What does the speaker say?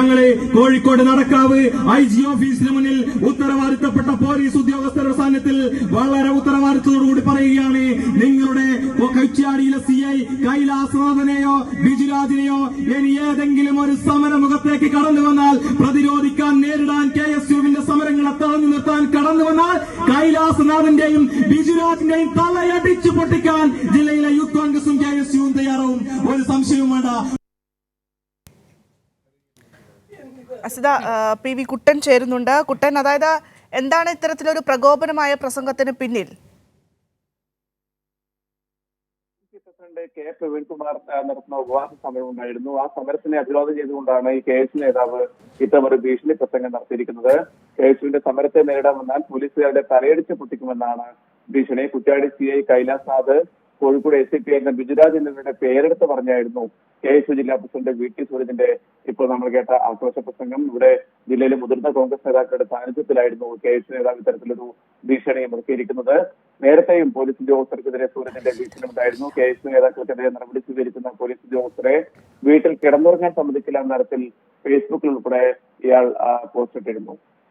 ഞങ്ങളെ കോഴിക്കോട് നടക്കാവ് IG ഓഫീസിന് മുന്നിൽ ഉത്തരവാദിത്തപ്പെട്ട പോലീസ് ഉദ്യോഗസ്ഥരുടെ സാന്നിധ്യത്തിൽ വളരെ ഉത്തരവാദിത്തത്തോടുകൂടി പറയുകയാണ്, നിങ്ങളുടെ കൊച്ചിയാടിയിലെ CI കൈലാസനാഥനെയോ ബിജുരാജിനെയോ ഇനി ഏതെങ്കിലും ഒരു സമരമുഖത്തേക്ക് കടന്നു വന്നാൽ പ്രതിരോധിക്കാൻ നേരിടാൻ KSUവിന്റെ സമരങ്ങളെ തടഞ്ഞു നിർത്താൻ കടന്നു വന്നാൽ കൈലാസനാഥന്റെയും ബിജുരാജിന്റെയും തലയടിച്ചു പൊട്ടിക്കാൻ ജില്ലയിലെ യൂത്ത് കോൺഗ്രസും KSUവും തയ്യാറാവും. ഒരു സംശയവും വേണ്ട. അസിത, PV കുട്ടൻ ചേരുന്നുണ്ട്. കുട്ടൻ, അതായത് എന്താണ് ഇത്തരത്തിലൊരു പ്രകോപനമായ പ്രസംഗത്തിന് പിന്നിൽ? K. പ്രവീൺകുമാർ നടത്തുന്ന ഉപവാസ സമരം ഉണ്ടായിരുന്നു. ആ സമരത്തിനെ അഭിവാദം ചെയ്തുകൊണ്ടാണ് ഈ KSU നേതാവ് ഇത്തവണ ഭീഷണി പ്രസംഗം നടത്തിയിരിക്കുന്നത്. KSUവിന്റെ സമരത്തെ നേരിടാൻ വന്നാൽ പോലീസുകാരുടെ തലയടിച്ച് പൊട്ടിക്കുമെന്നാണ് ഭീഷണി. കുറ്റ്യാടി CI കൈലാസ്നാഥ്, കോഴിക്കോട് ACP അംഗം ബിജുരാജ് എന്നിവരുടെ പേരെടുത്ത് പറഞ്ഞായിരുന്നു KSU ജില്ലാ പ്രസിഡന്റ് VT സൂരജിന്റെ ഇപ്പോൾ നമ്മൾ കേട്ട ആക്രോശ പ്രസംഗം. ഇവിടെ ജില്ലയിലെ മുതിർന്ന കോൺഗ്രസ് നേതാക്കളുടെ സാന്നിധ്യത്തിലായിരുന്നു KSU നേതാവ് ഇത്തരത്തിലൊരു ഭീഷണി മുറുക്കിയിരിക്കുന്നത്. നേരത്തെയും പോലീസ് ഉദ്യോഗസ്ഥർക്കെതിരെ സൂരജിന്റെ ഭീഷണി ഉണ്ടായിരുന്നു. KSU നേതാക്കൾക്കെതിരെ നടപടി സ്വീകരിക്കുന്ന പോലീസ് ഉദ്യോഗസ്ഥരെ വീട്ടിൽ കിടന്നുറങ്ങാൻ സമ്മതിക്കില്ല എന്ന തരത്തിൽ ഫേസ്ബുക്കിൽ ഉൾപ്പെടെ ഇയാൾ പോസ്റ്റ് ഇട്ടിരുന്നു.